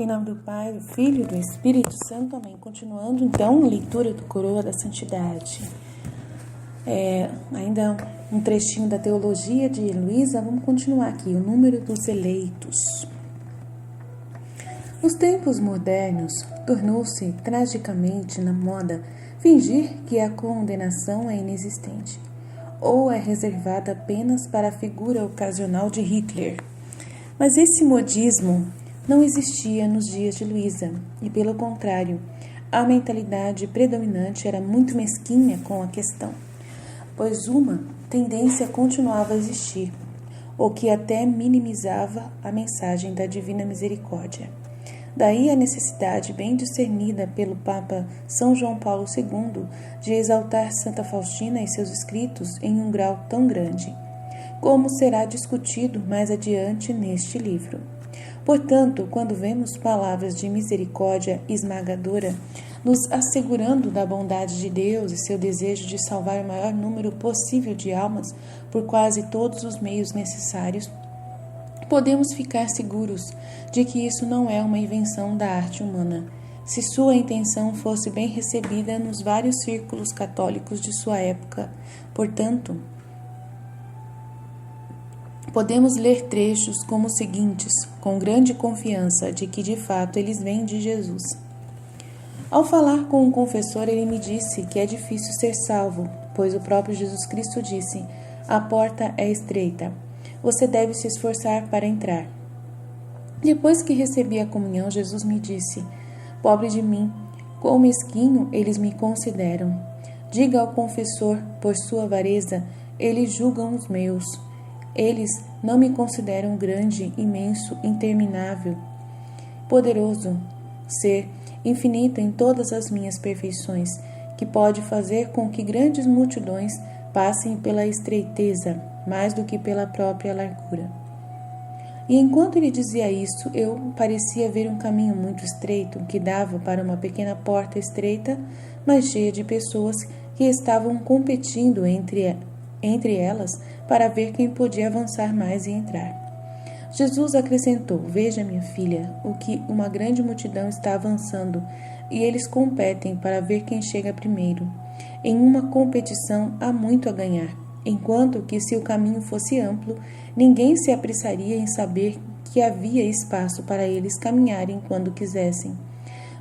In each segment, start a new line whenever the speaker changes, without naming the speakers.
Em nome do Pai, do Filho e do Espírito Santo. Amém. Continuando, então, a leitura do Coroa da Santidade. Ainda um trechinho da teologia de Luísa. Vamos continuar aqui. O número dos eleitos. Nos tempos modernos, tornou-se tragicamente na moda fingir que a condenação é inexistente, ou é reservada apenas para a figura ocasional de Hitler. Mas esse modismo não existia nos dias de Luísa, e pelo contrário, a mentalidade predominante era muito mesquinha com a questão, pois uma tendência continuava a existir, o que até minimizava a mensagem da Divina Misericórdia. Daí a necessidade bem discernida pelo Papa São João Paulo II de exaltar Santa Faustina e seus escritos em um grau tão grande, como será discutido mais adiante neste livro. Portanto, quando vemos palavras de misericórdia esmagadora, nos assegurando da bondade de Deus e seu desejo de salvar o maior número possível de almas por quase todos os meios necessários, podemos ficar seguros de que isso não é uma invenção da arte humana, se sua intenção fosse bem recebida nos vários círculos católicos de sua época. Portanto, podemos ler trechos como os seguintes, com grande confiança de que de fato eles vêm de Jesus. Ao falar com um confessor, ele me disse que é difícil ser salvo, pois o próprio Jesus Cristo disse: a porta é estreita, você deve se esforçar para entrar. Depois que recebi a comunhão, Jesus me disse: pobre de mim, quão mesquinho eles me consideram. Diga ao confessor, por sua avareza, eles julgam os meus. Eles não me consideram grande, imenso, interminável, poderoso ser, infinito em todas as minhas perfeições, que pode fazer com que grandes multidões passem pela estreiteza, mais do que pela própria largura. E enquanto ele dizia isso, eu parecia ver um caminho muito estreito que dava para uma pequena porta estreita, mas cheia de pessoas que estavam competindo entre elas para ver quem podia avançar mais e entrar. Jesus acrescentou: veja, minha filha, o que uma grande multidão está avançando, e eles competem para ver quem chega primeiro. Em uma competição há muito a ganhar, enquanto que, se o caminho fosse amplo, ninguém se apressaria em saber que havia espaço para eles caminharem quando quisessem.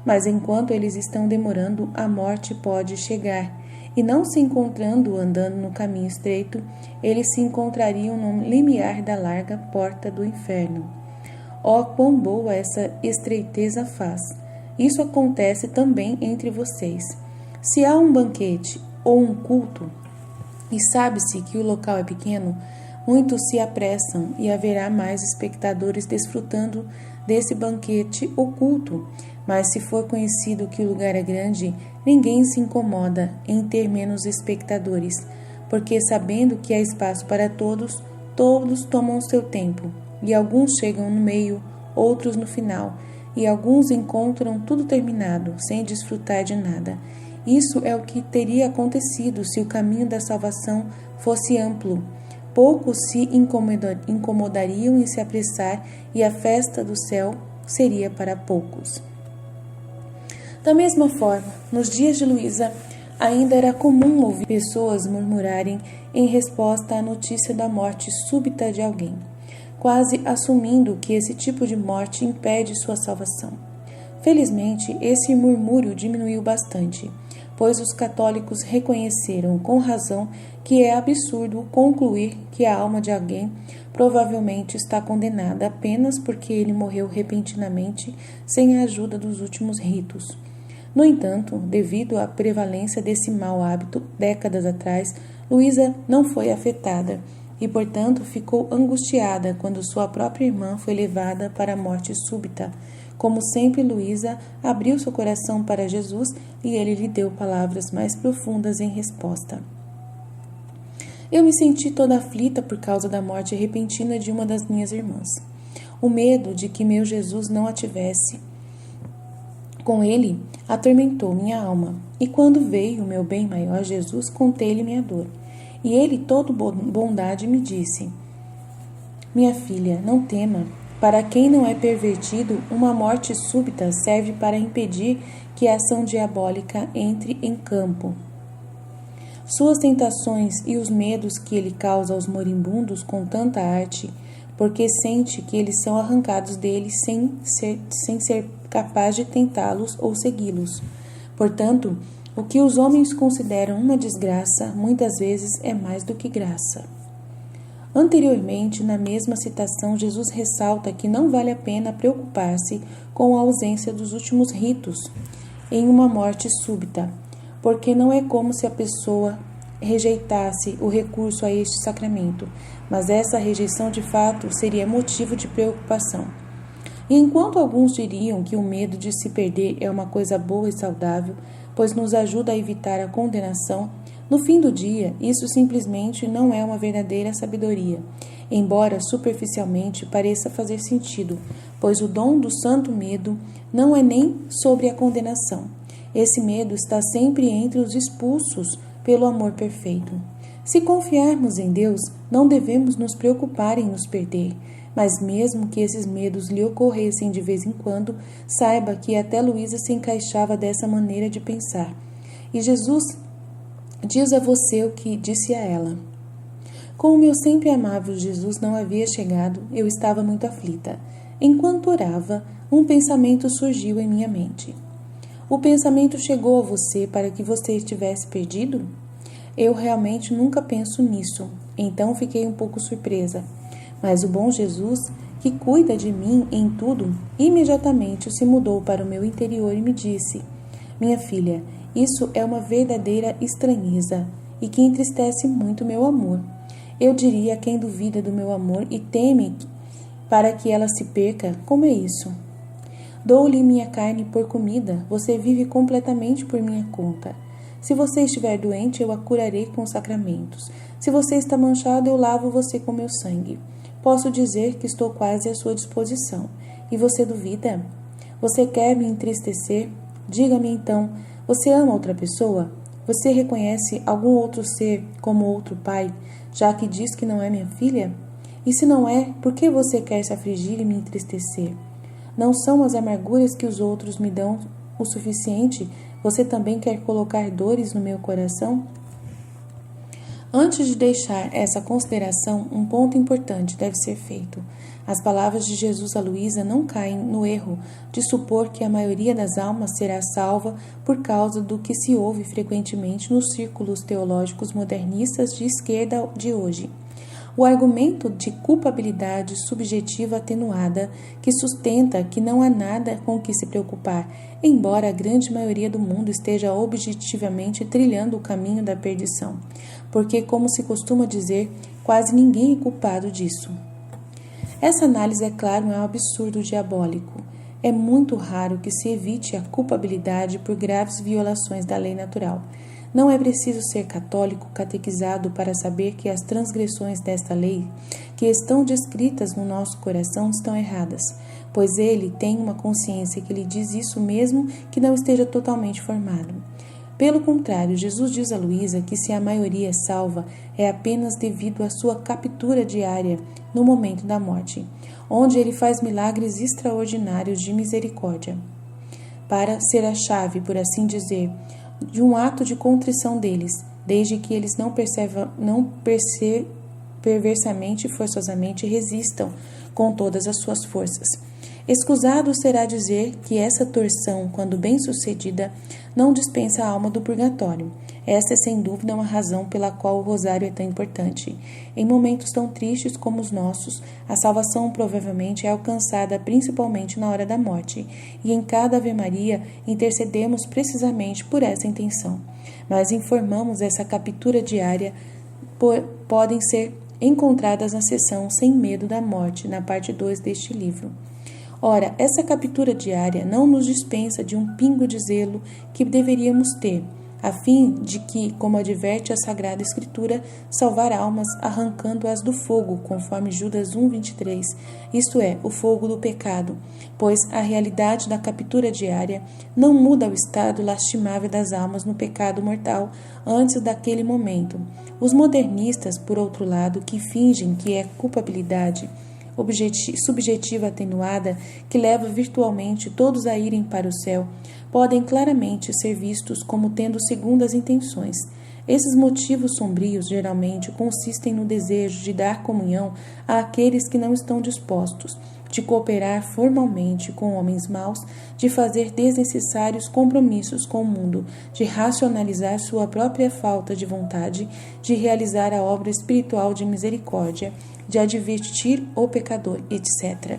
Mas enquanto eles estão demorando, a morte pode chegar, e não se encontrando andando no caminho estreito, eles se encontrariam no limiar da larga porta do inferno. Oh, quão boa essa estreiteza faz! Isso acontece também entre vocês. Se há um banquete ou um culto, e sabe-se que o local é pequeno, muitos se apressam e haverá mais espectadores desfrutando desse banquete ou culto. Mas se for conhecido que o lugar é grande, ninguém se incomoda em ter menos espectadores, porque sabendo que há espaço para todos, todos tomam o seu tempo, e alguns chegam no meio, outros no final, e alguns encontram tudo terminado, sem desfrutar de nada. Isso é o que teria acontecido se o caminho da salvação fosse amplo. Poucos se incomodariam em se apressar, e a festa do céu seria para poucos. Da mesma forma, nos dias de Luísa, ainda era comum ouvir pessoas murmurarem em resposta à notícia da morte súbita de alguém, quase assumindo que esse tipo de morte impede sua salvação. Felizmente, esse murmúrio diminuiu bastante, pois os católicos reconheceram com razão que é absurdo concluir que a alma de alguém provavelmente está condenada apenas porque ele morreu repentinamente sem a ajuda dos últimos ritos. No entanto, devido à prevalência desse mau hábito, décadas atrás, Luísa não foi afetada e, portanto, ficou angustiada quando sua própria irmã foi levada para a morte súbita. Como sempre, Luísa abriu seu coração para Jesus e ele lhe deu palavras mais profundas em resposta. Eu me senti toda aflita por causa da morte repentina de uma das minhas irmãs. O medo de que meu Jesus não a tivesse com ele atormentou minha alma. E quando veio o meu bem maior, Jesus, contei-lhe minha dor. E ele, todo bondade, me disse: minha filha, não tema. Para quem não é pervertido, uma morte súbita serve para impedir que a ação diabólica entre em campo. Suas tentações e os medos que ele causa aos moribundos com tanta arte, porque sente que eles são arrancados dele sem ser capaz de tentá-los ou segui-los. Portanto, o que os homens consideram uma desgraça, muitas vezes é mais do que graça. Anteriormente, na mesma citação, Jesus ressalta que não vale a pena preocupar-se com a ausência dos últimos ritos em uma morte súbita, porque não é como se a pessoa rejeitasse o recurso a este sacramento, mas essa rejeição de fato seria motivo de preocupação. E enquanto alguns diriam que o medo de se perder é uma coisa boa e saudável, pois nos ajuda a evitar a condenação, no fim do dia, isso simplesmente não é uma verdadeira sabedoria, embora superficialmente pareça fazer sentido, pois o dom do santo medo não é nem sobre a condenação. Esse medo está sempre entre os expulsos pelo amor perfeito. Se confiarmos em Deus, não devemos nos preocupar em nos perder, mas mesmo que esses medos lhe ocorressem de vez em quando, saiba que até Luísa se encaixava dessa maneira de pensar. E Jesus diz a você o que disse a ela. Como meu sempre amável Jesus não havia chegado, eu estava muito aflita. Enquanto orava, um pensamento surgiu em minha mente. O pensamento chegou a você para que você estivesse perdido? Eu realmente nunca penso nisso, então fiquei um pouco surpresa. Mas o bom Jesus, que cuida de mim em tudo, imediatamente se mudou para o meu interior e me disse: minha filha, isso é uma verdadeira estranheza e que entristece muito meu amor. Eu diria a quem duvida do meu amor e teme para que ela se perca, como é isso? Dou-lhe minha carne por comida, você vive completamente por minha conta. Se você estiver doente, eu a curarei com os sacramentos. Se você está manchado, eu lavo você com meu sangue. Posso dizer que estou quase à sua disposição. E você duvida? Você quer me entristecer? Diga-me então, você ama outra pessoa? Você reconhece algum outro ser como outro pai, já que diz que não é minha filha? E se não é, por que você quer se afligir e me entristecer? Não são as amarguras que os outros me dão o suficiente? Você também quer colocar dores no meu coração? Antes de deixar essa consideração, um ponto importante deve ser feito. As palavras de Jesus a Luísa não caem no erro de supor que a maioria das almas será salva por causa do que se ouve frequentemente nos círculos teológicos modernistas de esquerda de hoje. O argumento de culpabilidade subjetiva atenuada que sustenta que não há nada com que se preocupar, embora a grande maioria do mundo esteja objetivamente trilhando o caminho da perdição, porque, como se costuma dizer, quase ninguém é culpado disso. Essa análise, é claro, é um absurdo diabólico. É muito raro que se evite a culpabilidade por graves violações da lei natural. Não é preciso ser católico catequizado para saber que as transgressões desta lei, que estão descritas no nosso coração, estão erradas, pois ele tem uma consciência que lhe diz isso mesmo que não esteja totalmente formado. Pelo contrário, Jesus diz a Luísa que se a maioria é salva, é apenas devido à sua captura diária no momento da morte, onde ele faz milagres extraordinários de misericórdia, para ser a chave, por assim dizer, de um ato de contrição deles, desde que eles não perversamente e forçosamente resistam com todas as suas forças. Escusado será dizer que essa torção, quando bem sucedida, não dispensa a alma do purgatório. Esta é sem dúvida uma razão pela qual o rosário é tão importante. Em momentos tão tristes como os nossos, a salvação provavelmente é alcançada principalmente na hora da morte, e em cada Ave Maria intercedemos precisamente por essa intenção. Mas informamos essa captura diária podem ser encontradas na seção Sem Medo da Morte, na parte 2 deste livro. Ora, essa captura diária não nos dispensa de um pingo de zelo que deveríamos ter, a fim de que, como adverte a Sagrada Escritura, salvar almas arrancando-as do fogo, conforme Judas 1,23, isto é, o fogo do pecado, pois a realidade da captura diária não muda o estado lastimável das almas no pecado mortal antes daquele momento. Os modernistas, por outro lado, que fingem que é culpabilidade, subjetiva atenuada que leva virtualmente todos a irem para o céu, podem claramente ser vistos como tendo segundas intenções. Esses motivos sombrios geralmente consistem no desejo de dar comunhão àqueles que não estão dispostos, de cooperar formalmente com homens maus, de fazer desnecessários compromissos com o mundo, de racionalizar sua própria falta de vontade, de realizar a obra espiritual de misericórdia, de advertir o pecador, etc.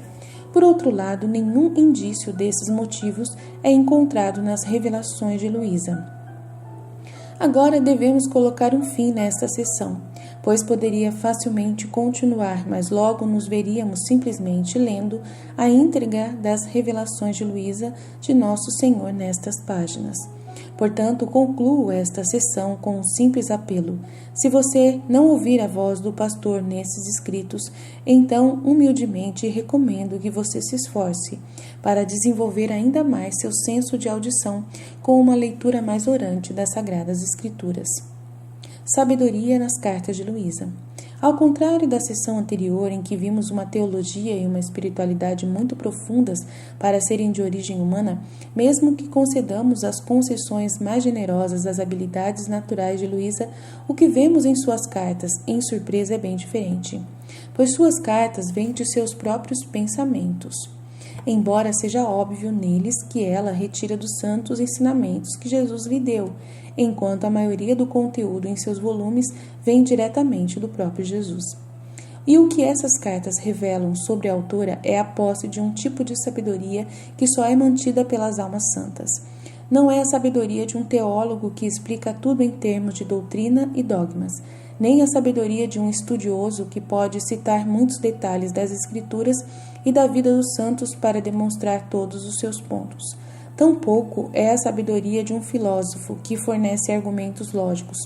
Por outro lado, nenhum indício desses motivos é encontrado nas revelações de Luísa. Agora devemos colocar um fim nesta sessão, pois poderia facilmente continuar, mas logo nos veríamos simplesmente lendo a íntegra das revelações de Luísa de Nosso Senhor nestas páginas. Portanto, concluo esta sessão com um simples apelo. Se você não ouvir a voz do pastor nesses escritos, então humildemente recomendo que você se esforce para desenvolver ainda mais seu senso de audição com uma leitura mais orante das Sagradas Escrituras. Sabedoria nas cartas de Luísa. Ao contrário da sessão anterior, em que vimos uma teologia e uma espiritualidade muito profundas para serem de origem humana, mesmo que concedamos as concessões mais generosas às habilidades naturais de Luísa, o que vemos em suas cartas, em surpresa, é bem diferente, pois suas cartas vêm de seus próprios pensamentos, embora seja óbvio neles que ela retira dos santos ensinamentos que Jesus lhe deu, enquanto a maioria do conteúdo em seus volumes vem diretamente do próprio Jesus. E o que essas cartas revelam sobre a autora é a posse de um tipo de sabedoria que só é mantida pelas almas santas. Não é a sabedoria de um teólogo que explica tudo em termos de doutrina e dogmas, nem a sabedoria de um estudioso que pode citar muitos detalhes das Escrituras e da vida dos santos para demonstrar todos os seus pontos. Tampouco é a sabedoria de um filósofo que fornece argumentos lógicos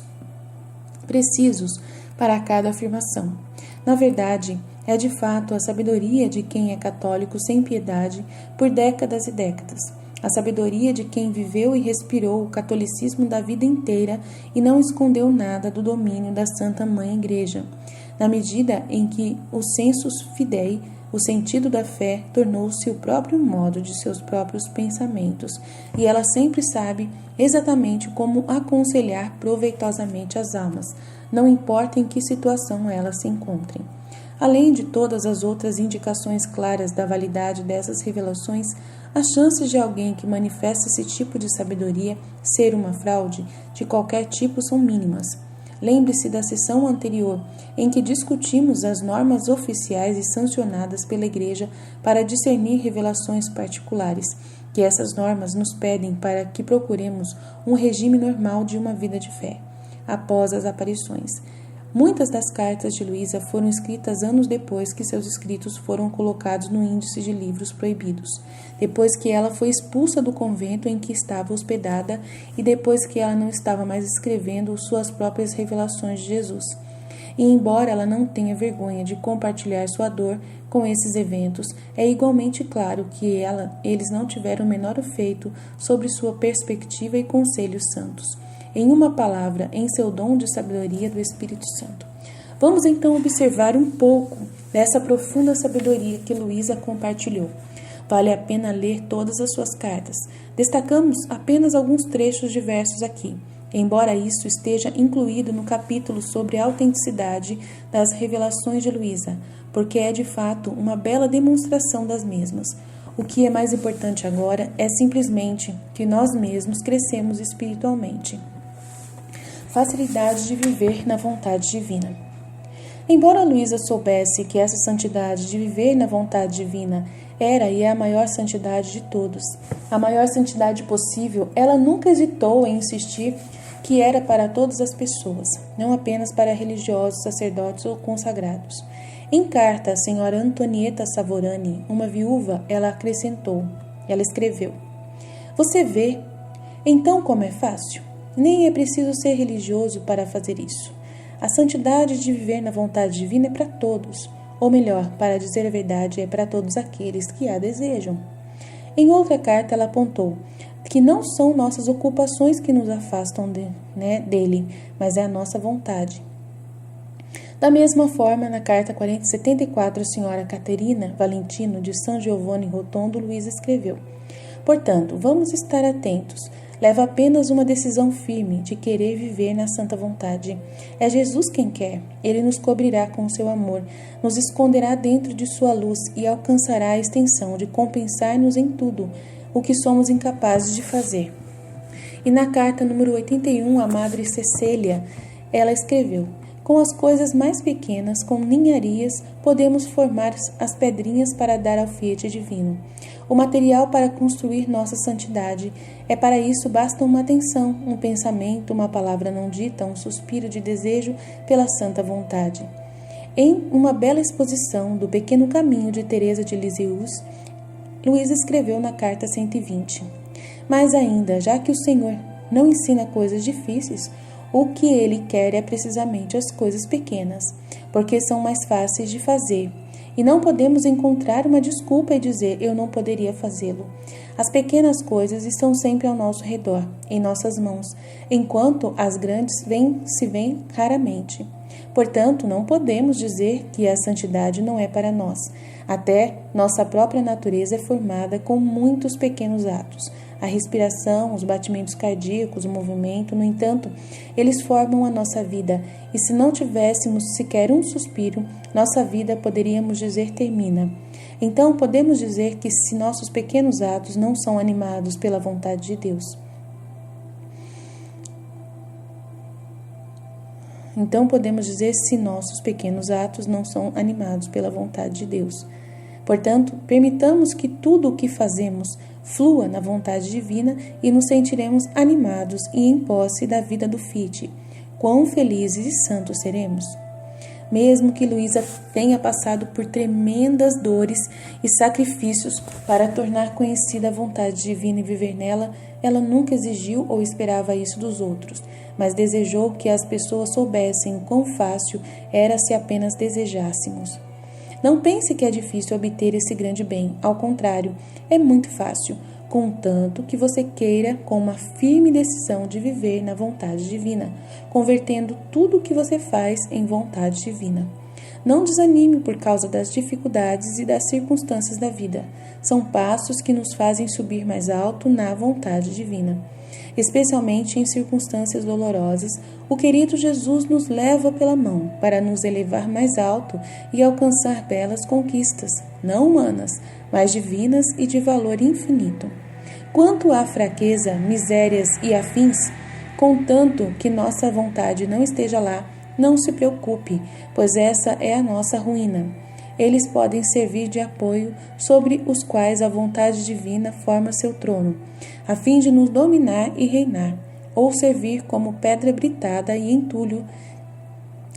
precisos para cada afirmação. Na verdade, é de fato a sabedoria de quem é católico sem piedade por décadas e décadas. A sabedoria de quem viveu e respirou o catolicismo da vida inteira e não escondeu nada do domínio da Santa Mãe Igreja, na medida em que o sensus fidei, o sentido da fé, tornou-se o próprio modo de seus próprios pensamentos, e ela sempre sabe exatamente como aconselhar proveitosamente as almas, não importa em que situação elas se encontrem. Além de todas as outras indicações claras da validade dessas revelações, as chances de alguém que manifesta esse tipo de sabedoria ser uma fraude de qualquer tipo são mínimas. Lembre-se da sessão anterior, em que discutimos as normas oficiais e sancionadas pela Igreja para discernir revelações particulares, que essas normas nos pedem para que procuremos um regime normal de uma vida de fé, após as aparições. Muitas das cartas de Luísa foram escritas anos depois que seus escritos foram colocados no índice de livros proibidos, depois que ela foi expulsa do convento em que estava hospedada e depois que ela não estava mais escrevendo suas próprias revelações de Jesus. E embora ela não tenha vergonha de compartilhar sua dor com esses eventos, é igualmente claro que eles não tiveram o menor efeito sobre sua perspectiva e conselhos santos. Em uma palavra, em seu dom de sabedoria do Espírito Santo. Vamos então observar um pouco dessa profunda sabedoria que Luísa compartilhou. Vale a pena ler todas as suas cartas. Destacamos apenas alguns trechos diversos aqui, embora isso esteja incluído no capítulo sobre a autenticidade das revelações de Luísa, porque é de fato uma bela demonstração das mesmas. O que é mais importante agora é simplesmente que nós mesmos crescemos espiritualmente. Facilidade de viver na vontade divina. Embora Luísa soubesse que essa santidade de viver na vontade divina era e é a maior santidade de todos, a maior santidade possível, ela nunca hesitou em insistir que era para todas as pessoas, não apenas para religiosos, sacerdotes ou consagrados. Em carta à senhora Antonieta Savorani, uma viúva, ela escreveu: "Você vê, então como é fácil? Nem é preciso ser religioso para fazer isso. A santidade de viver na vontade divina é para todos, ou melhor, para dizer a verdade, é para todos aqueles que a desejam." Em outra carta, ela apontou que não são nossas ocupações que nos afastam dele, mas é a nossa vontade. Da mesma forma, na carta 4074, a senhora Caterina Valentino de San Giovanni Rotondo, Luísa escreveu: portanto, vamos estar atentos. Leva apenas uma decisão firme de querer viver na santa vontade. É Jesus quem quer. Ele nos cobrirá com o seu amor, nos esconderá dentro de sua luz e alcançará a extensão de compensar-nos em tudo o que somos incapazes de fazer. E na carta número 81, a Madre Cecília, ela escreveu: com as coisas mais pequenas, com ninharias, podemos formar as pedrinhas para dar ao Fiat divino. O material para construir nossa santidade. É para isso basta uma atenção, um pensamento, uma palavra não dita, um suspiro de desejo pela santa vontade. Em uma bela exposição do Pequeno Caminho de Teresa de Lisieux, Luísa escreveu na carta 120: mas ainda, já que o Senhor não ensina coisas difíceis, o que Ele quer é precisamente as coisas pequenas, porque são mais fáceis de fazer. E não podemos encontrar uma desculpa e dizer, eu não poderia fazê-lo. As pequenas coisas estão sempre ao nosso redor, em nossas mãos, enquanto as grandes se vêm raramente. Portanto, não podemos dizer que a santidade não é para nós. Até nossa própria natureza é formada com muitos pequenos atos. A respiração, os batimentos cardíacos, o movimento, no entanto, eles formam a nossa vida, e se não tivéssemos sequer um suspiro, nossa vida, poderíamos dizer, termina. Então, podemos dizer que se nossos pequenos atos não são animados pela vontade de Deus, Portanto, permitamos que tudo o que fazemos flua na vontade divina e nos sentiremos animados e em posse da vida do Fiat. Quão felizes e santos seremos! Mesmo que Luísa tenha passado por tremendas dores e sacrifícios para tornar conhecida a vontade divina e viver nela, ela nunca exigiu ou esperava isso dos outros, mas desejou que as pessoas soubessem quão fácil era se apenas desejássemos. Não pense que é difícil obter esse grande bem, ao contrário, é muito fácil, contanto que você queira com uma firme decisão de viver na vontade divina, convertendo tudo o que você faz em vontade divina. Não desanime por causa das dificuldades e das circunstâncias da vida. São passos que nos fazem subir mais alto na vontade divina. Especialmente em circunstâncias dolorosas, o querido Jesus nos leva pela mão para nos elevar mais alto e alcançar belas conquistas, não humanas, mas divinas e de valor infinito. Quanto à fraqueza, misérias e afins, contanto que nossa vontade não esteja lá, não se preocupe, pois essa é a nossa ruína. Eles podem servir de apoio sobre os quais a vontade divina forma seu trono, a fim de nos dominar e reinar, ou servir como pedra britada e entulho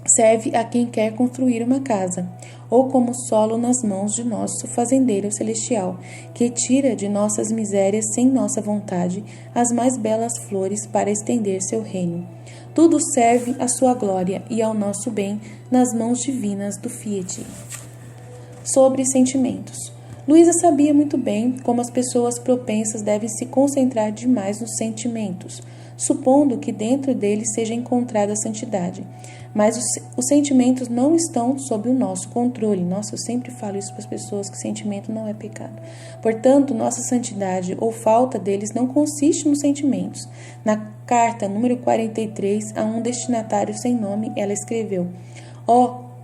serve a quem quer construir uma casa, ou como solo nas mãos de nosso fazendeiro celestial, que tira de nossas misérias sem nossa vontade as mais belas flores para estender seu reino. Tudo serve à sua glória e ao nosso bem nas mãos divinas do Fiat. Sobre sentimentos. Luísa sabia muito bem como as pessoas propensas devem se concentrar demais nos sentimentos, supondo que dentro deles seja encontrada a santidade. Mas os sentimentos não estão sob o nosso controle. Nossa, eu sempre falo isso para as pessoas, que sentimento não é pecado. Portanto, nossa santidade ou falta deles não consiste nos sentimentos. Na carta número 43, a um destinatário sem nome, ela escreveu: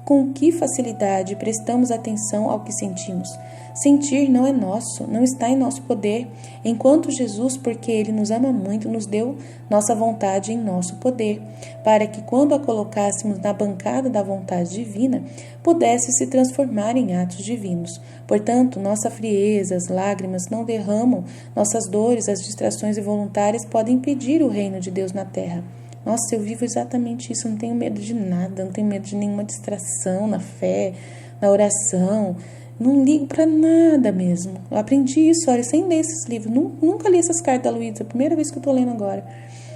com que facilidade prestamos atenção ao que sentimos. Sentir não é nosso, não está em nosso poder, enquanto Jesus, porque Ele nos ama muito, nos deu nossa vontade em nosso poder, para que quando a colocássemos na bancada da vontade divina, pudesse se transformar em atos divinos. Portanto, nossa frieza, as lágrimas não derramam, nossas dores, as distrações involuntárias podem impedir o reino de Deus na terra. Nossa, eu vivo exatamente isso, eu não tenho medo de nada, não tenho medo de nenhuma distração na fé, na oração, não ligo pra nada mesmo. Eu aprendi isso, olha, sem ler esses livros, nunca li essas cartas da Luísa, é a primeira vez que eu tô lendo agora.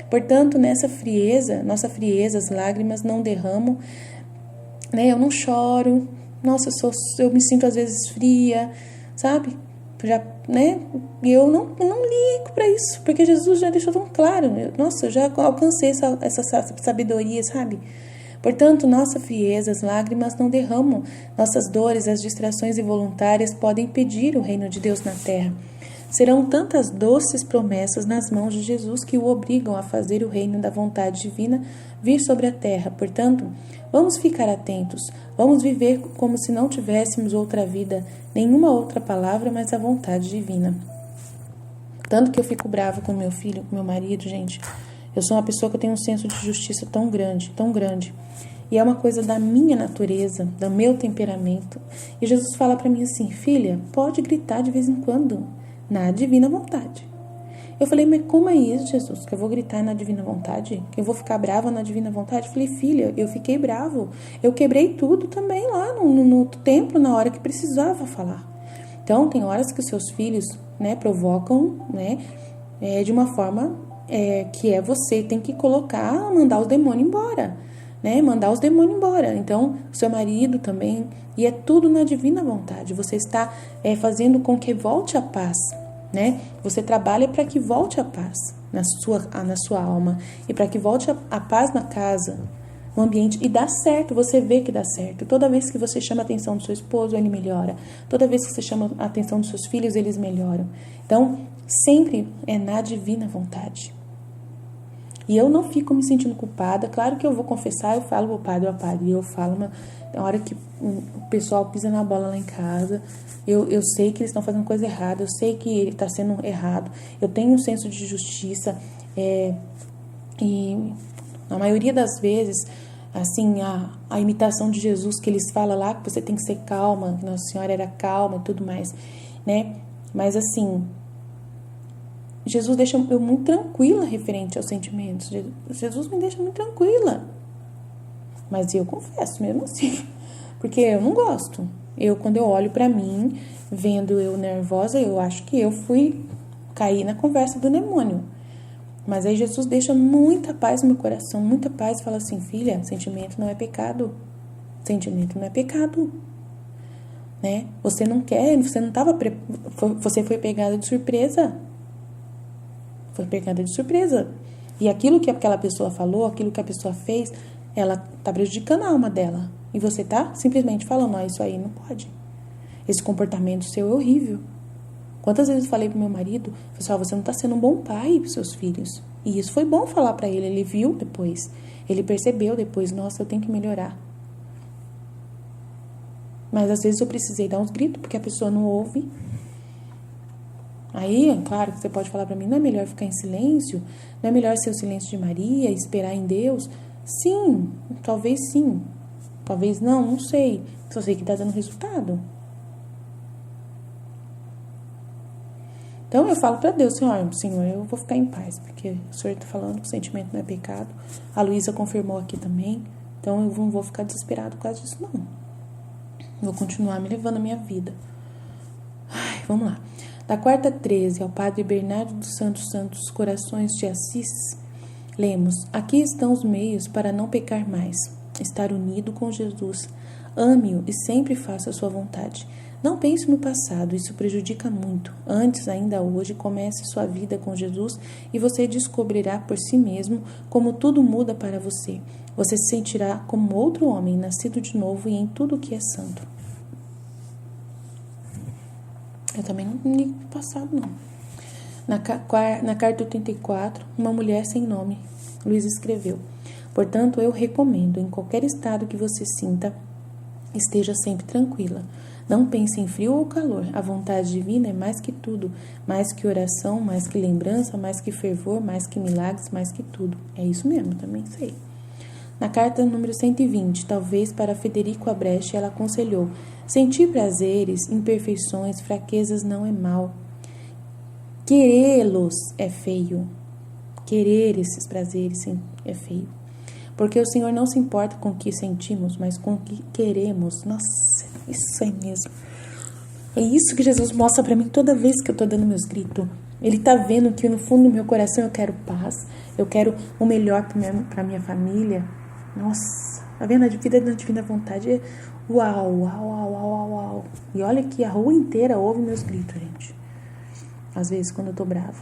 Portanto, nessa frieza, nossa frieza, as lágrimas não derramam, né? Eu não choro, nossa, eu me sinto às vezes fria, sabe? Já, né? E eu não ligo para isso, porque Jesus já deixou tão claro. Eu já alcancei essa sabedoria, sabe? Portanto, nossa frieza, as lágrimas não derramam, nossas dores, as distrações involuntárias podem impedir o reino de Deus na terra. Serão tantas doces promessas nas mãos de Jesus que o obrigam a fazer o reino da vontade divina vir sobre a terra. Portanto, vamos ficar atentos, vamos viver como se não tivéssemos outra vida, nenhuma outra palavra, mas a vontade divina. Tanto que eu fico brava com meu filho, com meu marido, gente. Eu sou uma pessoa que tem um senso de justiça tão grande, tão grande. E é uma coisa da minha natureza, do meu temperamento. E Jesus fala para mim assim, filha, pode gritar de vez em quando, na divina vontade. Eu falei, mas como é isso, Jesus? Que eu vou gritar na divina vontade? Que eu vou ficar brava na divina vontade? Eu falei, filha, eu fiquei bravo. Eu quebrei tudo também lá no templo, na hora que precisava falar. Então, tem horas que os seus filhos, provocam, de uma forma que você tem que colocar, mandar os demônios embora. Mandar os demônios embora. Então, o seu marido também, e é tudo na divina vontade. Você está fazendo com que volte a paz, Você trabalha para que volte a paz na sua alma e para que volte a paz na casa, no ambiente, e dá certo, você vê que dá certo. Toda vez que você chama a atenção do seu esposo, ele melhora. Toda vez que você chama a atenção dos seus filhos, eles melhoram. Então, sempre é na divina vontade. E eu não fico me sentindo culpada. Claro que eu vou confessar, eu falo pro padre, e eu falo, na hora que o pessoal pisa na bola lá em casa, eu sei que eles estão fazendo coisa errada, eu sei que ele está sendo errado, eu tenho um senso de justiça, e na maioria das vezes, assim, a imitação de Jesus que eles falam lá, que você tem que ser calma, que Nossa Senhora era calma e tudo mais, Mas assim, Jesus deixa eu muito tranquila referente aos sentimentos. Jesus me deixa muito tranquila. Mas eu confesso mesmo assim. Porque eu não gosto. Quando eu olho pra mim, vendo eu nervosa, eu acho que eu fui cair na conversa do demônio. Mas aí Jesus deixa muita paz no meu coração, muita paz, e fala assim, filha, sentimento não é pecado. Sentimento não é pecado. Você não quer, você não estava... Você foi pegada de surpresa. Foi pegada de surpresa. E aquilo que aquela pessoa falou, aquilo que a pessoa fez, ela tá prejudicando a alma dela. E você tá simplesmente falando, isso aí não pode. Esse comportamento seu é horrível. Quantas vezes eu falei pro meu marido, pessoal, você não tá sendo um bom pai pros seus filhos. E isso foi bom falar pra ele, ele viu depois. Ele percebeu depois, nossa, eu tenho que melhorar. Mas às vezes eu precisei dar uns gritos, porque a pessoa não ouve. Aí, claro, que você pode falar pra mim, não é melhor ficar em silêncio? Não é melhor ser o silêncio de Maria, esperar em Deus? Sim, talvez sim. Talvez não sei. Só sei que tá dando resultado. Então eu falo pra Deus, Senhor, eu vou ficar em paz, porque o Senhor tá falando que o sentimento não é pecado. A Luísa confirmou aqui também. Então eu não vou ficar desesperado por causa disso, não. Vou continuar me levando a minha vida. Vamos lá. Da quarta 13 ao Padre Bernardo dos Santos Corações de Assis, lemos, aqui estão os meios para não pecar mais, estar unido com Jesus, ame-o e sempre faça a sua vontade. Não pense no passado, isso prejudica muito. Antes, ainda hoje, comece sua vida com Jesus e você descobrirá por si mesmo como tudo muda para você. Você se sentirá como outro homem, nascido de novo e em tudo o que é santo. Eu também não ligo pro passado, não. Na carta 84, uma mulher sem nome, Luiz escreveu, portanto, eu recomendo, em qualquer estado que você sinta, esteja sempre tranquila. Não pense em frio ou calor. A vontade divina é mais que tudo, mais que oração, mais que lembrança, mais que fervor, mais que milagres, mais que tudo. É isso mesmo, também sei. Na carta número 120, talvez para Federico Abrecht, ela aconselhou, sentir prazeres, imperfeições, fraquezas não é mal. Querê-los é feio. Querer esses prazeres é feio. Porque o Senhor não se importa com o que sentimos, mas com o que queremos. Nossa, isso é mesmo. É isso que Jesus mostra pra mim toda vez que eu tô dando meus gritos. Ele tá vendo que no fundo do meu coração eu quero paz, eu quero o melhor pra minha família. Nossa, tá vendo? A vida da divina vontade. Uau, uau, uau, uau, uau. E olha que a rua inteira ouve meus gritos, gente. Às vezes, quando eu tô brava.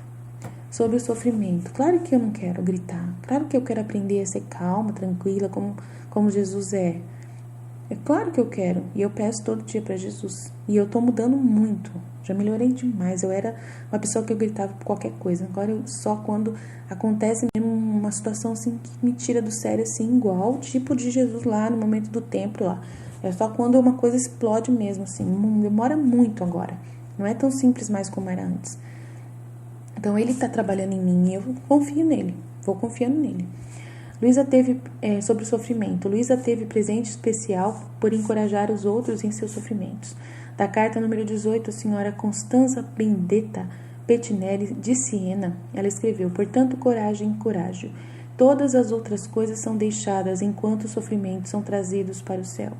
sobre o sofrimento. Claro que eu não quero gritar. Claro que eu quero aprender a ser calma, tranquila, como Jesus é. É claro que eu quero. E eu peço todo dia para Jesus. E eu tô mudando muito. Já melhorei demais. Eu era uma pessoa que eu gritava por qualquer coisa. Agora eu só quando acontece mesmo uma situação assim que me tira do sério, assim, igual tipo de Jesus lá no momento do templo lá. É só quando uma coisa explode mesmo, assim. Demora muito agora. Não é tão simples mais como era antes. Então ele está trabalhando em mim e eu confio nele. Vou confiando nele. Luísa teve, sobre o sofrimento, Luísa teve presente especial por encorajar os outros em seus sofrimentos. Da carta número 18, a senhora Constanza Bendetta Pettinelli de Siena, ela escreveu: portanto, coragem, coragem. Todas as outras coisas são deixadas enquanto os sofrimentos são trazidos para o céu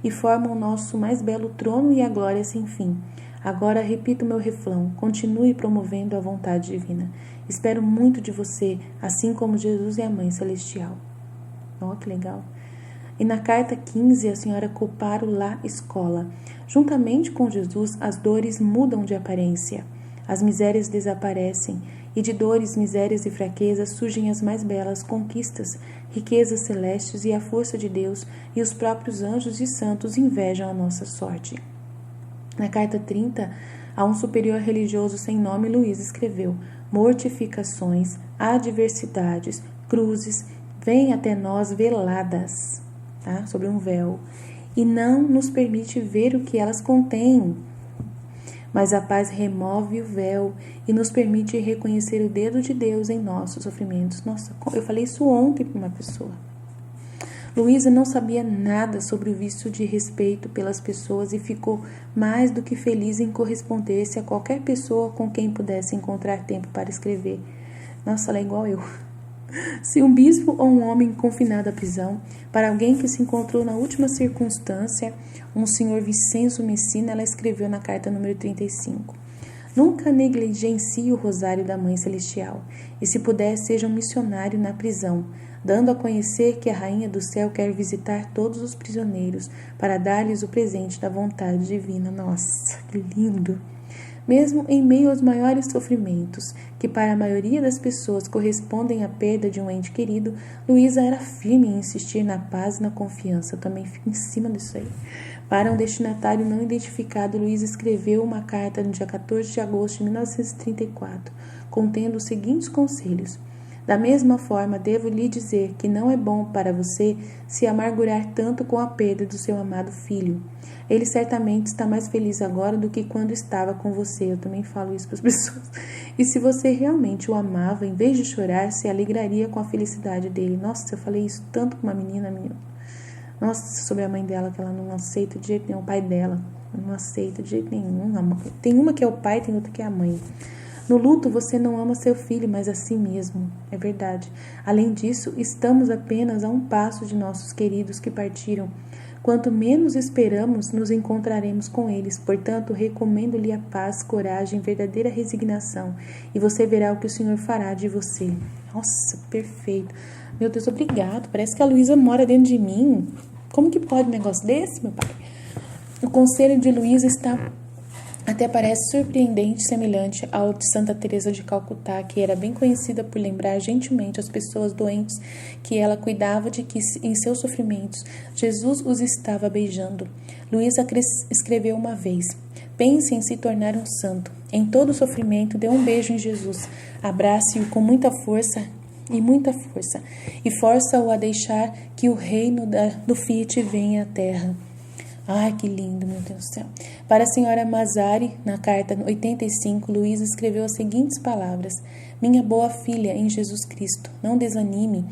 e formam o nosso mais belo trono e a glória sem fim. Agora repito meu refrão: continue promovendo a vontade divina. Espero muito de você, assim como Jesus e a Mãe Celestial. Ó, que legal. E na carta 15, a senhora Coparo La Escola. Juntamente com Jesus, as dores mudam de aparência. As misérias desaparecem. E de dores, misérias e fraquezas surgem as mais belas conquistas, riquezas celestes e a força de Deus, e os próprios anjos e santos invejam a nossa sorte. Na carta 30, a um superior religioso sem nome, Luísa escreveu: mortificações, adversidades, cruzes, vêm até nós veladas, tá? Sobre um véu, e não nos permite ver o que elas contêm. Mas a paz remove o véu e nos permite reconhecer o dedo de Deus em nossos sofrimentos. Nossa, eu falei isso ontem para uma pessoa. Luísa não sabia nada sobre o vício de respeito pelas pessoas e ficou mais do que feliz em corresponder-se a qualquer pessoa com quem pudesse encontrar tempo para escrever. Nossa, ela é igual eu. Se um bispo ou um homem confinado à prisão, para alguém que se encontrou na última circunstância, um senhor Vicenzo Messina, ela escreveu na carta número 35. Nunca negligencie o rosário da Mãe Celestial, e se puder, seja um missionário na prisão, dando a conhecer que a Rainha do Céu quer visitar todos os prisioneiros para dar-lhes o presente da vontade divina. Nossa, que lindo! Mesmo em meio aos maiores sofrimentos, que para a maioria das pessoas correspondem à perda de um ente querido, Luísa era firme em insistir na paz e na confiança. Eu também fico em cima disso aí. Para um destinatário não identificado, Luísa escreveu uma carta no dia 14 de agosto de 1934, contendo os seguintes conselhos. Da mesma forma, devo lhe dizer que não é bom para você se amargurar tanto com a perda do seu amado filho. Ele certamente está mais feliz agora do que quando estava com você. Eu também falo isso para as pessoas. E se você realmente o amava, em vez de chorar, se alegraria com a felicidade dele. Nossa, eu falei isso tanto com uma menina minha. Nossa, sobre a mãe dela, que ela não aceita de jeito nenhum. O pai dela não aceita de jeito nenhum. Tem uma que é o pai, tem outra que é a mãe. No luto, você não ama seu filho, mas a si mesmo. É verdade. Além disso, estamos apenas a um passo de nossos queridos que partiram. Quanto menos esperamos, nos encontraremos com eles. Portanto, recomendo-lhe a paz, coragem, verdadeira resignação. E você verá o que o Senhor fará de você. Nossa, perfeito. Meu Deus, obrigado. Parece que a Luísa mora dentro de mim. Como que pode um negócio desse, meu pai? O conselho de Luísa está... até parece surpreendente e semelhante ao de Santa Teresa de Calcutá, que era bem conhecida por lembrar gentilmente as pessoas doentes que ela cuidava de que, em seus sofrimentos, Jesus os estava beijando. Luísa escreveu uma vez: pense em se tornar um santo. Em todo sofrimento, dê um beijo em Jesus. Abrace-o com muita força e força-o a deixar que o reino do Fiat venha à terra. Ai, que lindo, meu Deus do céu. Para a senhora Mazzari, na carta 85, Luísa escreveu as seguintes palavras: minha boa filha em Jesus Cristo, não desanime,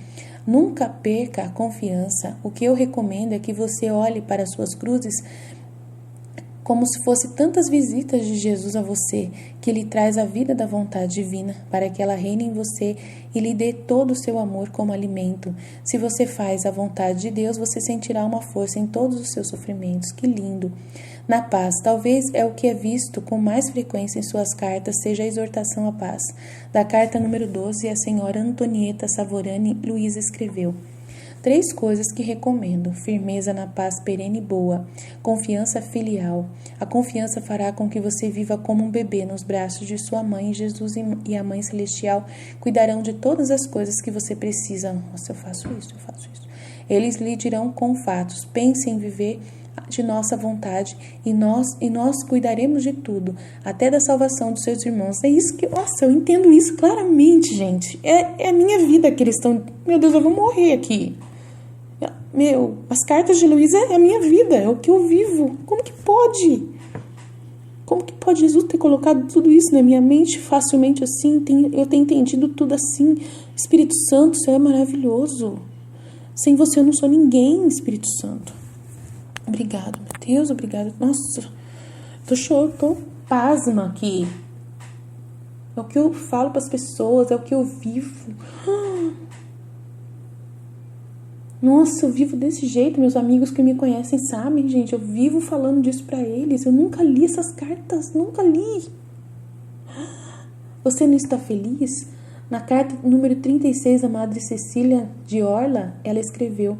nunca perca a confiança. O que eu recomendo é que você olhe para as suas cruzes como se fosse tantas visitas de Jesus a você, que lhe traz a vida da vontade divina, para que ela reine em você e lhe dê todo o seu amor como alimento. Se você faz a vontade de Deus, você sentirá uma força em todos os seus sofrimentos. Que lindo! Na paz, talvez é o que é visto com mais frequência em suas cartas, seja a exortação à paz. Da carta número 12, a senhora Antonieta Savorani, Luísa escreveu: 3 coisas que recomendo: firmeza na paz perene e boa, confiança filial. A confiança fará com que você viva como um bebê nos braços de sua mãe. Jesus e a Mãe Celestial cuidarão de todas as coisas que você precisa. Nossa, eu faço isso. Eles lhe dirão com fatos. Pense em viver de nossa vontade e nós cuidaremos de tudo, até da salvação dos seus irmãos. É isso que, nossa, eu entendo isso claramente, gente. É a minha vida que eles estão, meu Deus, eu vou morrer aqui. As cartas de Luísa é a minha vida, é o que eu vivo. Como que pode? Como que pode Jesus ter colocado tudo isso na minha mente facilmente assim? Eu tenho entendido tudo assim. Espírito Santo, você é maravilhoso. Sem você eu não sou ninguém, Espírito Santo. Obrigado, meu Deus, obrigado. Nossa, tô pasma aqui. É o que eu falo para as pessoas, é o que eu vivo. Nossa, eu vivo desse jeito. Meus amigos que me conhecem sabem, gente. Eu vivo falando disso para eles. Eu nunca li essas cartas, nunca li. Você não está feliz? Na carta número 36 da Madre Cecília de Orla, ela escreveu: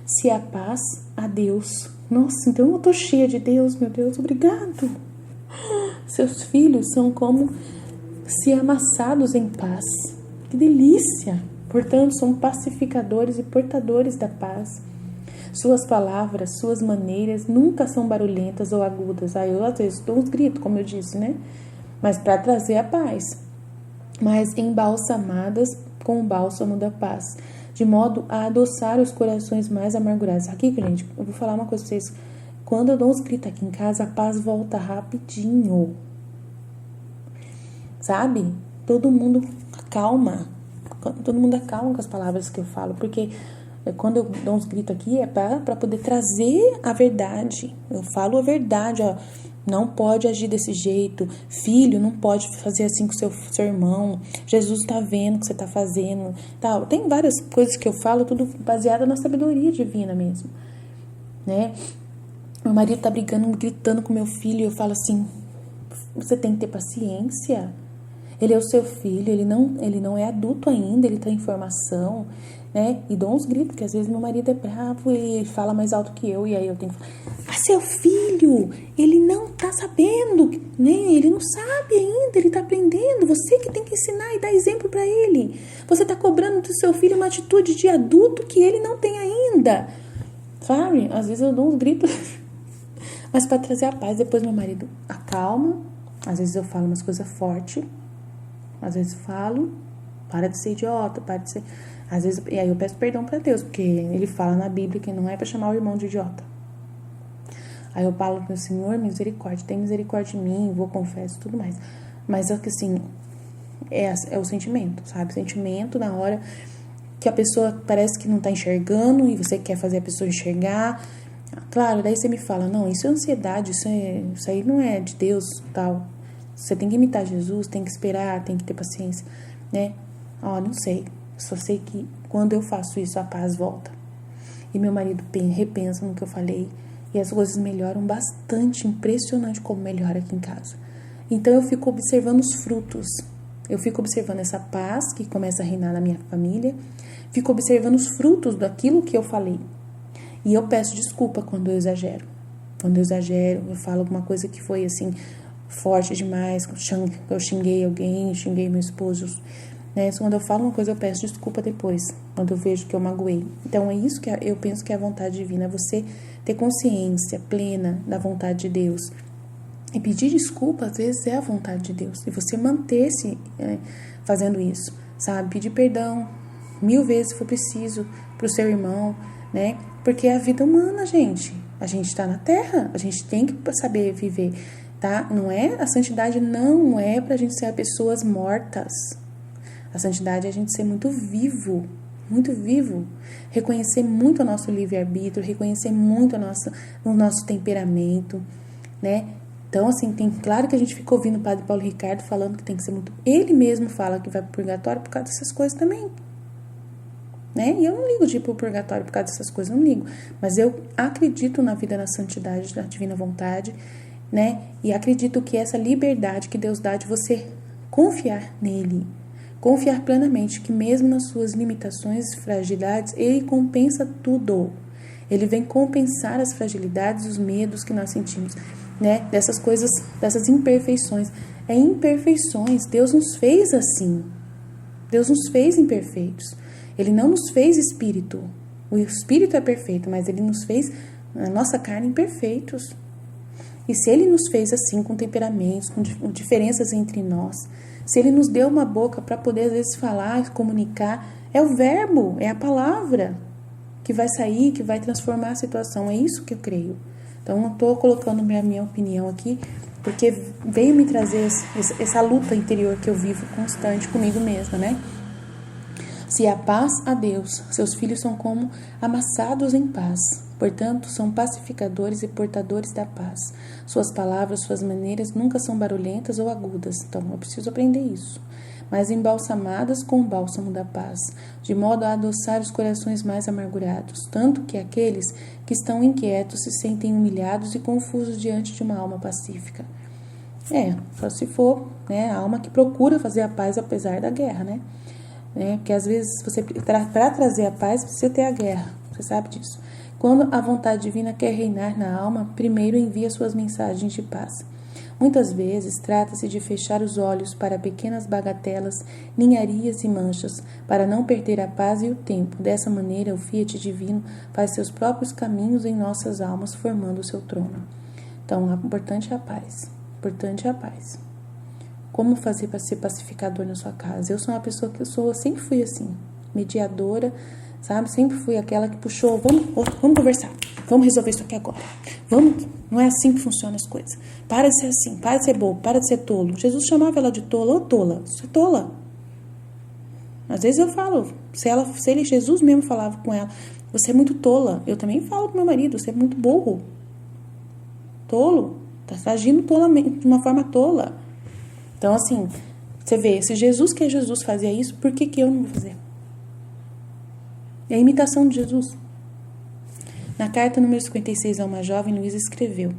se há paz, há Deus. Nossa, então eu tô cheia de Deus, meu Deus, obrigado. Seus filhos são como se amassados em paz. Que delícia! Portanto, são pacificadores e portadores da paz. Suas palavras, suas maneiras nunca são barulhentas ou agudas. Eu às vezes dou uns gritos, como eu disse, né? Mas para trazer a paz. Mas embalsamadas com o bálsamo da paz, de modo a adoçar os corações mais amargurados. Aqui, gente, eu vou falar uma coisa pra vocês. Quando eu dou uns gritos aqui em casa, a paz volta rapidinho. Sabe? Todo mundo acalma. Todo mundo acalma com as palavras que eu falo. Porque quando eu dou uns gritos aqui, é para poder trazer a verdade. Eu falo a verdade, ó. Não pode agir desse jeito. Filho, não pode fazer assim com seu irmão. Jesus está vendo o que você está fazendo. Tal. Tem várias coisas que eu falo, tudo baseado na sabedoria divina mesmo. Né? Meu marido tá brigando, gritando com meu filho. E eu falo assim, você tem que ter paciência. Ele é o seu filho, ele não é adulto ainda, ele tem formação, né? E dou uns gritos, porque às vezes meu marido é bravo e fala mais alto que eu, e aí eu tenho que falar, seu filho, ele não tá sabendo, né? Ele não sabe ainda, ele tá aprendendo, você que tem que ensinar e dar exemplo pra ele. Você tá cobrando do seu filho uma atitude de adulto que ele não tem ainda. Sabe? Às vezes eu dou uns gritos, mas pra trazer a paz, depois meu marido acalma, às vezes eu falo umas coisas fortes, às vezes eu falo, para de ser idiota, para de ser... Às vezes, e aí eu peço perdão para Deus, porque ele fala na Bíblia que não é para chamar o irmão de idiota. Aí eu falo pro Senhor, misericórdia, tem misericórdia de mim, vou, confesso, tudo mais. Mas é que assim, é o sentimento, sabe? O sentimento na hora que a pessoa parece que não tá enxergando e você quer fazer a pessoa enxergar. Claro, daí você me fala, não, isso é ansiedade, isso aí não é de Deus, tal. Você tem que imitar Jesus, tem que esperar, tem que ter paciência, né? Não sei. Só sei que quando eu faço isso, a paz volta. E meu marido repensa no que eu falei. E as coisas melhoram bastante. Impressionante como melhora aqui em casa. Então eu fico observando os frutos. Eu fico observando essa paz que começa a reinar na minha família. Fico observando os frutos daquilo que eu falei. E eu peço desculpa quando eu exagero. Quando eu exagero, eu falo alguma coisa que foi assim... forte demais, eu xinguei alguém, xinguei meu esposo, né? Quando eu falo uma coisa, eu peço desculpa depois, quando eu vejo que eu magoei. Então, é isso que eu penso que é a vontade divina, é você ter consciência plena da vontade de Deus. E pedir desculpa, às vezes, é a vontade de Deus. E você manter-se fazendo isso, sabe? Pedir perdão 1000 vezes se for preciso pro seu irmão, né? Porque é a vida humana, gente. A gente tá na Terra, a gente tem que saber viver. Tá? Não é, a santidade não é pra gente ser pessoas mortas. A santidade é a gente ser muito vivo, reconhecer muito o nosso livre-arbítrio, reconhecer muito o nosso temperamento, né? Então, assim, claro que a gente fica ouvindo o Padre Paulo Ricardo falando que tem que ser muito... Ele mesmo fala que vai pro purgatório por causa dessas coisas também, né? E eu não ligo de ir pro purgatório por causa dessas coisas, não ligo. Mas eu acredito na vida, na santidade, na divina vontade, né? E acredito que essa liberdade que Deus dá de você confiar nele, Confiar plenamente que mesmo nas suas limitações e fragilidades, Ele compensa tudo. Ele vem compensar as fragilidades, os medos que nós sentimos, né? Dessas coisas, dessas imperfeições. É imperfeições. Deus nos fez assim. Deus nos fez imperfeitos. Ele não nos fez espírito. O espírito é perfeito, mas Ele nos fez, a nossa carne, imperfeitos. E se Ele nos fez assim, com temperamentos, com diferenças entre nós, se Ele nos deu uma boca para poder, às vezes, falar, comunicar, é o verbo, é a palavra que vai sair, que vai transformar a situação. É isso que eu creio. Então, não estou colocando a minha opinião aqui, porque veio me trazer essa luta interior que eu vivo constante comigo mesma, né? Se há paz a Deus, seus filhos são como amassados em paz. Portanto, são pacificadores e portadores da paz. Suas palavras, suas maneiras nunca são barulhentas ou agudas. Então, eu preciso aprender isso. Mas embalsamadas com o bálsamo da paz, de modo a adoçar os corações mais amargurados, tanto que aqueles que estão inquietos se sentem humilhados e confusos diante de uma alma pacífica. Só se for, né, a alma que procura fazer a paz apesar da guerra, né? Porque às vezes, para trazer a paz, precisa ter a guerra, você sabe disso. Quando a vontade divina quer reinar na alma, primeiro envia suas mensagens de paz. Muitas vezes trata-se de fechar os olhos para pequenas bagatelas, ninharias e manchas, para não perder a paz e o tempo. Dessa maneira, o Fiat divino faz seus próprios caminhos em nossas almas, formando o seu trono. Então, o importante é a paz. O importante é a paz. Como fazer para ser pacificador na sua casa? Eu sou uma pessoa que eu sempre fui assim, mediadora, sabe? Sempre fui aquela que puxou, vamos conversar, vamos resolver isso aqui agora. Vamos, não é assim que funcionam as coisas. Para de ser assim, para de ser bobo, para de ser tolo. Jesus chamava ela de tola, ô tola, você é tola. Às vezes eu falo, Jesus mesmo falava com ela, você é muito tola. Eu também falo com meu marido, você é muito burro. Tolo, tá agindo tolamente, de uma forma tola. Então, assim, você vê, se Jesus, que é Jesus, fazia isso, por que eu não vou fazer? É a imitação de Jesus. Na carta número 56 a uma jovem, Luísa escreveu: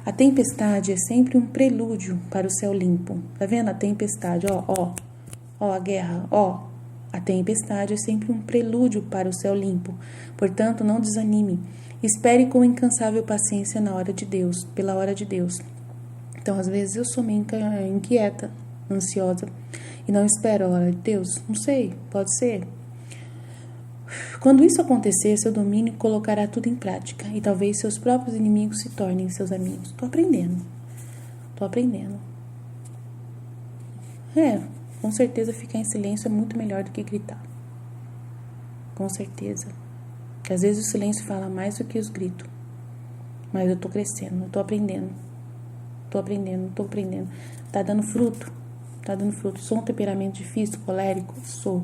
a tempestade é sempre um prelúdio para o céu limpo. Tá vendo a tempestade? Ó, a guerra, a tempestade é sempre um prelúdio para o céu limpo. Portanto, não desanime. Espere com incansável paciência na hora de Deus, pela hora de Deus. Então, às vezes, eu sou meio inquieta, ansiosa, e não espero a hora de Deus. Não sei, pode ser. Quando isso acontecer, seu domínio colocará tudo em prática, e talvez seus próprios inimigos se tornem seus amigos. Tô aprendendo. Com certeza ficar em silêncio é muito melhor do que gritar. Com certeza. Porque às vezes o silêncio fala mais do que os gritos. Mas eu tô crescendo, eu tô aprendendo. Tô aprendendo. Tá dando fruto. Sou um temperamento difícil, colérico? Sou.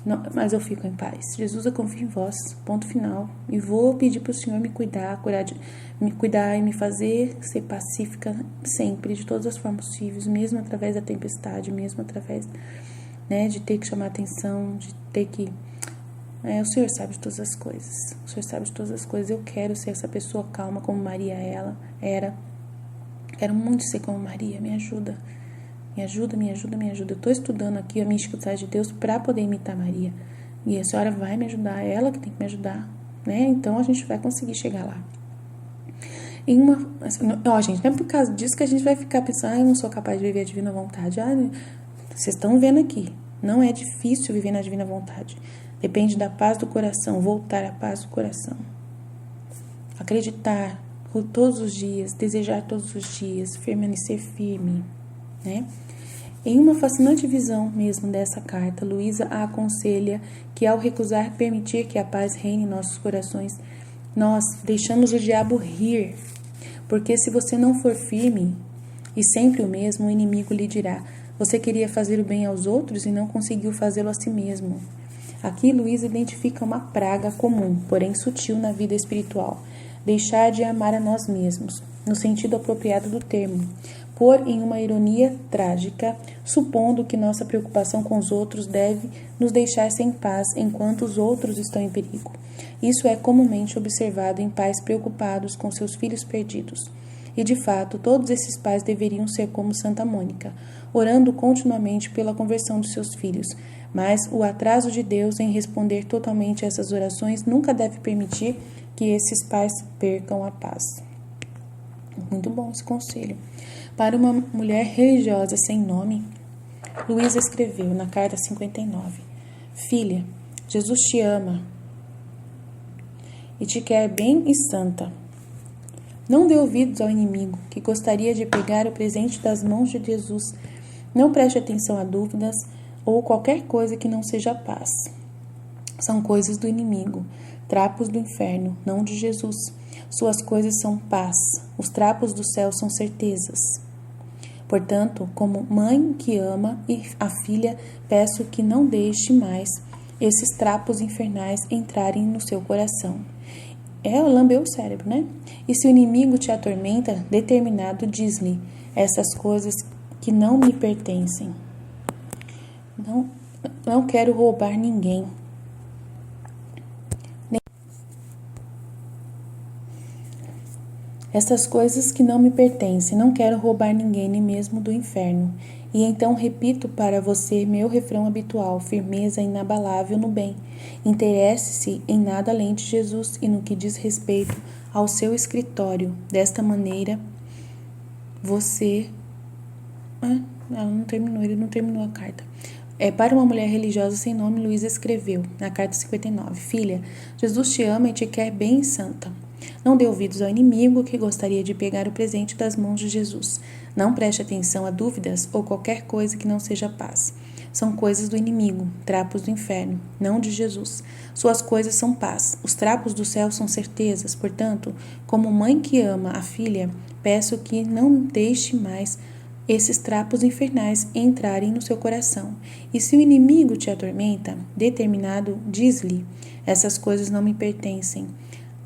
Não, mas eu fico em paz. Jesus, eu confio em vós. Ponto final. E vou pedir pro Senhor me cuidar e me fazer ser pacífica sempre, de todas as formas possíveis, mesmo através da tempestade, mesmo através, né, de ter que chamar atenção, de ter que... o Senhor sabe de todas as coisas. Eu quero ser essa pessoa calma como Maria era. Quero muito ser como Maria, me ajuda. Eu estou estudando aqui a mística de Deus para poder imitar Maria. E a senhora vai me ajudar, é ela que tem que me ajudar, né? Então a gente vai conseguir chegar lá. Gente, não é por causa disso que a gente vai ficar pensando, eu não sou capaz de viver a divina vontade. Vocês estão vendo aqui, não é difícil viver na divina vontade. Depende da paz do coração, voltar à paz do coração. Acreditar todos os dias, desejar todos os dias, permanecer firme, né? Em uma fascinante visão mesmo dessa carta, Luísa a aconselha que ao recusar permitir que a paz reine em nossos corações, nós deixamos o diabo rir, porque se você não for firme e sempre o mesmo, o inimigo lhe dirá: você queria fazer o bem aos outros e não conseguiu fazê-lo a si mesmo. Aqui Luísa identifica uma praga comum, porém sutil na vida espiritual: deixar de amar a nós mesmos, no sentido apropriado do termo, pôr em uma ironia trágica, supondo que nossa preocupação com os outros deve nos deixar sem paz enquanto os outros estão em perigo. Isso é comumente observado em pais preocupados com seus filhos perdidos. E de fato, todos esses pais deveriam ser como Santa Mônica, orando continuamente pela conversão dos seus filhos. Mas o atraso de Deus em responder totalmente a essas orações nunca deve permitir que esses pais percam a paz. Muito bom esse conselho. Para uma mulher religiosa sem nome, Luísa escreveu na carta 59: Filha, Jesus te ama e te quer bem e santa. Não dê ouvidos ao inimigo, que gostaria de pegar o presente das mãos de Jesus. Não preste atenção a dúvidas ou qualquer coisa que não seja paz. São coisas do inimigo, trapos do inferno, não de Jesus. Suas coisas são paz, os trapos do céu são certezas. Portanto, como mãe que ama e a filha, peço que não deixe mais esses trapos infernais entrarem no seu coração. Lambeu o cérebro, né? E se o inimigo te atormenta, determinado, diz-lhe essas coisas que não me pertencem. Não quero roubar ninguém. Essas coisas que não me pertencem, não quero roubar ninguém, nem mesmo do inferno. E então repito para você meu refrão habitual, firmeza inabalável no bem. Interesse-se em nada além de Jesus e no que diz respeito ao seu escritório. Desta maneira, você... ele não terminou a carta. Para uma mulher religiosa sem nome, Luísa escreveu, na carta 59, Filha, Jesus te ama e te quer bem santa. Não dê ouvidos ao inimigo que gostaria de pegar o presente das mãos de Jesus. Não preste atenção a dúvidas ou qualquer coisa que não seja paz. São coisas do inimigo, trapos do inferno, não de Jesus. Suas coisas são paz. Os trapos do céu são certezas. Portanto, como mãe que ama a filha, peço que não deixe mais esses trapos infernais entrarem no seu coração. E se o inimigo te atormenta, determinado, diz-lhe, essas coisas não me pertencem.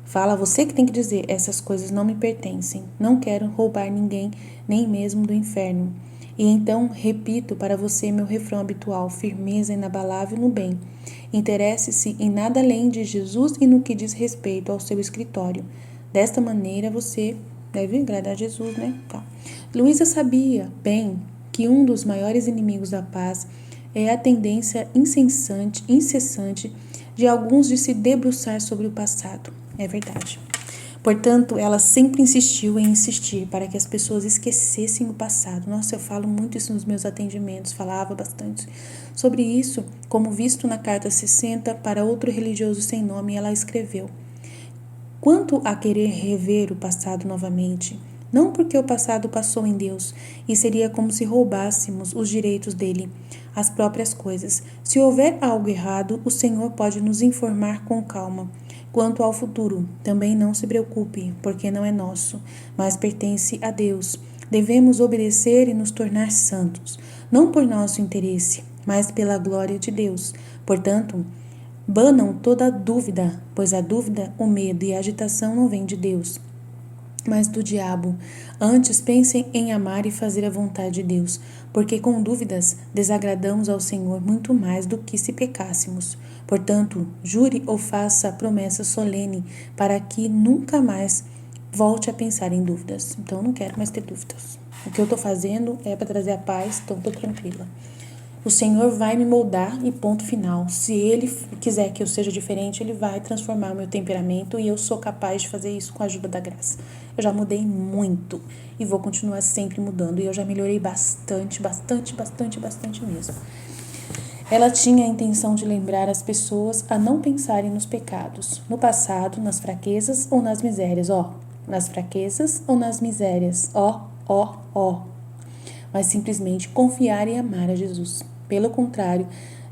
Fala você que tem que dizer, essas coisas não me pertencem. Não quero roubar ninguém, nem mesmo do inferno. E então repito para você meu refrão habitual, firmeza inabalável no bem. Interesse-se em nada além de Jesus e no que diz respeito ao seu escritório. Desta maneira você deve agradar a Jesus, né? Tá. Luísa sabia bem que um dos maiores inimigos da paz é a tendência incessante de alguns de se debruçar sobre o passado. É verdade. Portanto, ela sempre insistiu em insistir para que as pessoas esquecessem o passado. Nossa, eu falo muito isso nos meus atendimentos, falava bastante sobre isso, como visto na carta 60 para outro religioso sem nome, ela escreveu: Quanto a querer rever o passado novamente, não porque o passado passou em Deus, e seria como se roubássemos os direitos dele, as próprias coisas. Se houver algo errado, o Senhor pode nos informar com calma. Quanto ao futuro, também não se preocupe, porque não é nosso, mas pertence a Deus. Devemos obedecer e nos tornar santos, não por nosso interesse, mas pela glória de Deus. Portanto, banam toda dúvida, pois a dúvida, o medo e a agitação não vêm de Deus, mas do diabo. Antes pensem em amar e fazer a vontade de Deus, porque com dúvidas desagradamos ao Senhor muito mais do que se pecássemos. Portanto, jure ou faça a promessa solene para que nunca mais volte a pensar em dúvidas. Então, eu não quero mais ter dúvidas. O que eu estou fazendo é para trazer a paz, então estou tranquila. O Senhor vai me moldar e ponto final. Se Ele quiser que eu seja diferente, Ele vai transformar o meu temperamento e eu sou capaz de fazer isso com a ajuda da graça. Eu já mudei muito e vou continuar sempre mudando. E eu já melhorei bastante mesmo. Ela tinha a intenção de lembrar as pessoas a não pensarem nos pecados, no passado, nas fraquezas ou nas misérias. Nas fraquezas ou nas misérias. Mas simplesmente confiar e amar a Jesus. Pelo contrário,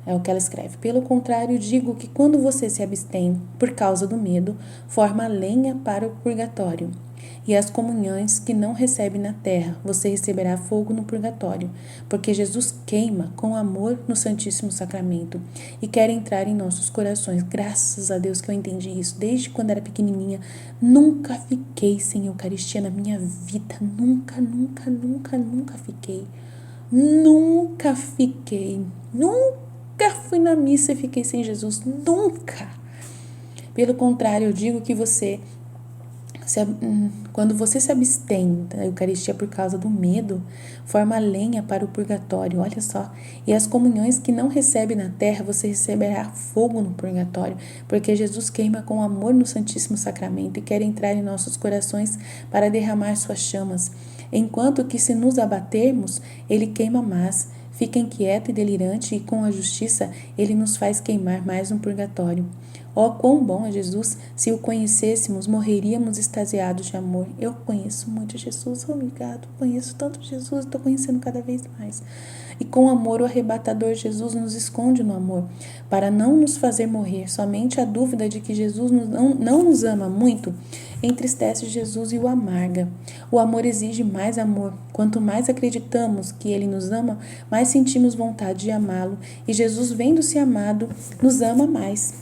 é o que ela escreve. Pelo contrário, digo que quando você se abstém por causa do medo, forma lenha para o purgatório. E as comunhões que não recebe na terra, você receberá fogo no purgatório, porque Jesus queima com amor no Santíssimo Sacramento e quer entrar em nossos corações. Graças a Deus que eu entendi isso. Desde quando era pequenininha, nunca fiquei sem Eucaristia na minha vida. Nunca fiquei. Nunca fui na missa e fiquei sem Jesus. Nunca. Pelo contrário, eu digo que você Quando você se abstém da Eucaristia por causa do medo, forma lenha para o purgatório, olha só. E as comunhões que não recebe na terra, você receberá fogo no purgatório, porque Jesus queima com amor no Santíssimo Sacramento e quer entrar em nossos corações para derramar suas chamas. Enquanto que se nos abatermos, ele queima mais. Fica inquieto e delirante e com a justiça ele nos faz queimar mais no purgatório. Oh, quão bom é Jesus! Se o conhecêssemos, morreríamos extasiados de amor. Eu conheço muito Jesus, obrigado. Conheço tanto Jesus, estou conhecendo cada vez mais. E com amor, o arrebatador Jesus nos esconde no amor, para não nos fazer morrer. Somente a dúvida de que Jesus não nos ama muito entristece Jesus e o amarga. O amor exige mais amor. Quanto mais acreditamos que Ele nos ama, mais sentimos vontade de amá-lo. E Jesus, vendo-se amado, nos ama mais.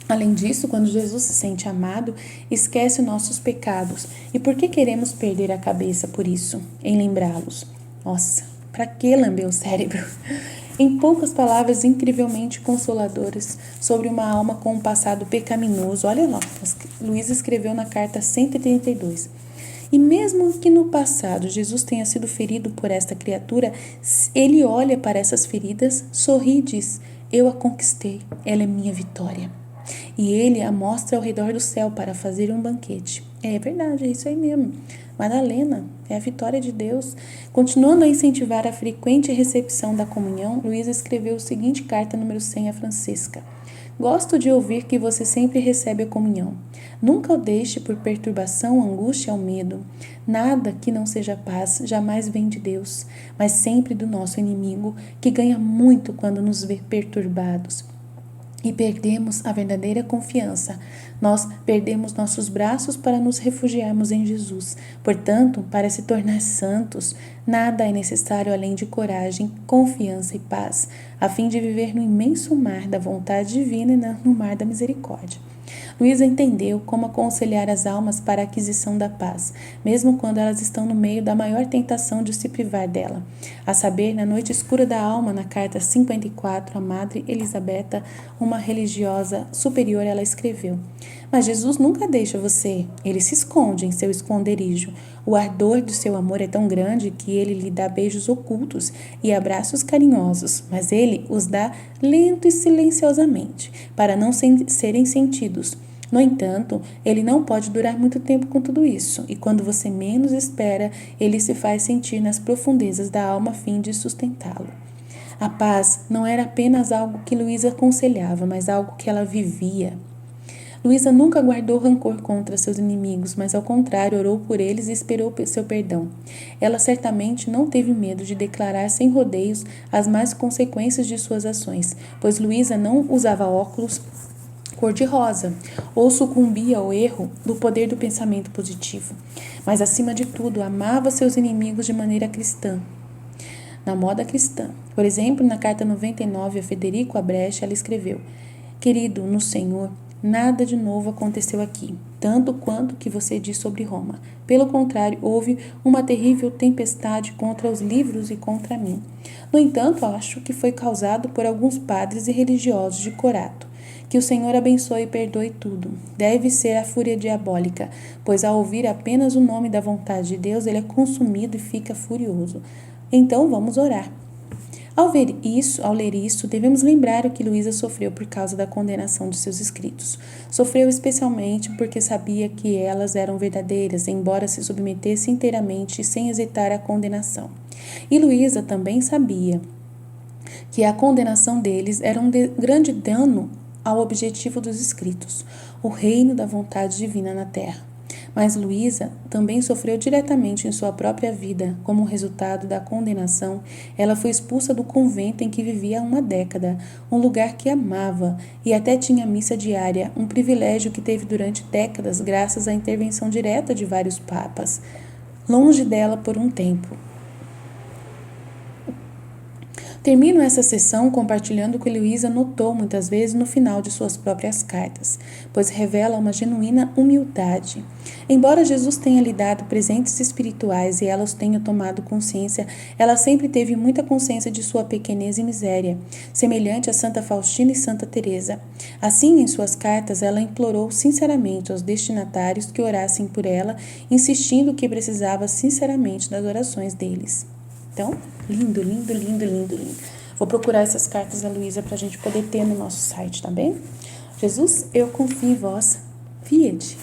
Além disso, quando Jesus se sente amado, esquece nossos pecados. E por que queremos perder a cabeça por isso? Em lembrá-los. Nossa, para que lamber o cérebro? Em poucas palavras incrivelmente consoladoras sobre uma alma com um passado pecaminoso. Olha lá, Luísa escreveu na carta 132. E mesmo que no passado Jesus tenha sido ferido por esta criatura, ele olha para essas feridas, sorri e diz: eu a conquistei, ela é minha vitória. E ele a mostra ao redor do céu para fazer um banquete. É verdade, é isso aí mesmo. Madalena é a vitória de Deus. Continuando a incentivar a frequente recepção da comunhão, Luísa escreveu a seguinte carta número 100 a Francisca. Gosto de ouvir que você sempre recebe a comunhão. Nunca o deixe por perturbação, angústia ou medo. Nada que não seja paz jamais vem de Deus, mas sempre do nosso inimigo, que ganha muito quando nos vê perturbados. E perdemos a verdadeira confiança. Nós perdemos nossos braços para nos refugiarmos em Jesus. Portanto, para se tornar santos, nada é necessário além de coragem, confiança e paz, a fim de viver no imenso mar da vontade divina e no mar da misericórdia. Luísa entendeu como aconselhar as almas para a aquisição da paz, mesmo quando elas estão no meio da maior tentação de se privar dela. A saber, na noite escura da alma, na carta 54, a Madre Elisabetta, uma religiosa superior, ela escreveu: mas Jesus nunca deixa você, ele se esconde em seu esconderijo. O ardor do seu amor é tão grande que ele lhe dá beijos ocultos e abraços carinhosos, mas ele os dá lento e silenciosamente, para não serem sentidos. No entanto, ele não pode durar muito tempo com tudo isso, e quando você menos espera, ele se faz sentir nas profundezas da alma a fim de sustentá-lo. A paz não era apenas algo que Luísa aconselhava, mas algo que ela vivia. Luísa nunca guardou rancor contra seus inimigos, mas ao contrário, orou por eles e esperou seu perdão. Ela certamente não teve medo de declarar sem rodeios as más consequências de suas ações, pois Luísa não usava óculos cor-de-rosa ou sucumbia ao erro do poder do pensamento positivo, mas acima de tudo amava seus inimigos de maneira cristã, na moda cristã. Por exemplo, na carta 99 a Federico Abrecht, ela escreveu: querido, no Senhor, nada de novo aconteceu aqui, tanto quanto que você diz sobre Roma. Pelo contrário, houve uma terrível tempestade contra os livros e contra mim. No entanto, acho que foi causado por alguns padres e religiosos de Corato. Que o Senhor abençoe e perdoe tudo. Deve ser a fúria diabólica, pois ao ouvir apenas o nome da vontade de Deus, ele é consumido e fica furioso. Então vamos orar. Ao ler isso, devemos lembrar o que Luísa sofreu por causa da condenação de seus escritos. Sofreu especialmente porque sabia que elas eram verdadeiras, embora se submetesse inteiramente e sem hesitar à condenação. E Luísa também sabia que a condenação deles era um grande dano ao objetivo dos escritos, o reino da vontade divina na terra. Mas Luísa também sofreu diretamente em sua própria vida. Como resultado da condenação, ela foi expulsa do convento em que vivia há uma década, um lugar que amava, e até tinha missa diária, um privilégio que teve durante décadas graças à intervenção direta de vários papas, longe dela por um tempo. Termino essa sessão compartilhando o que Luísa notou muitas vezes no final de suas próprias cartas, pois revela uma genuína humildade. Embora Jesus tenha lhe dado presentes espirituais e ela os tenha tomado consciência, ela sempre teve muita consciência de sua pequenez e miséria, semelhante a Santa Faustina e Santa Teresa. Assim, em suas cartas, ela implorou sinceramente aos destinatários que orassem por ela, insistindo que precisava sinceramente das orações deles. Então, lindo, lindo, lindo, lindo, lindo. Vou procurar essas cartas da Luísa para a gente poder ter no nosso site, tá bem? Jesus, eu confio em vós. Fiat.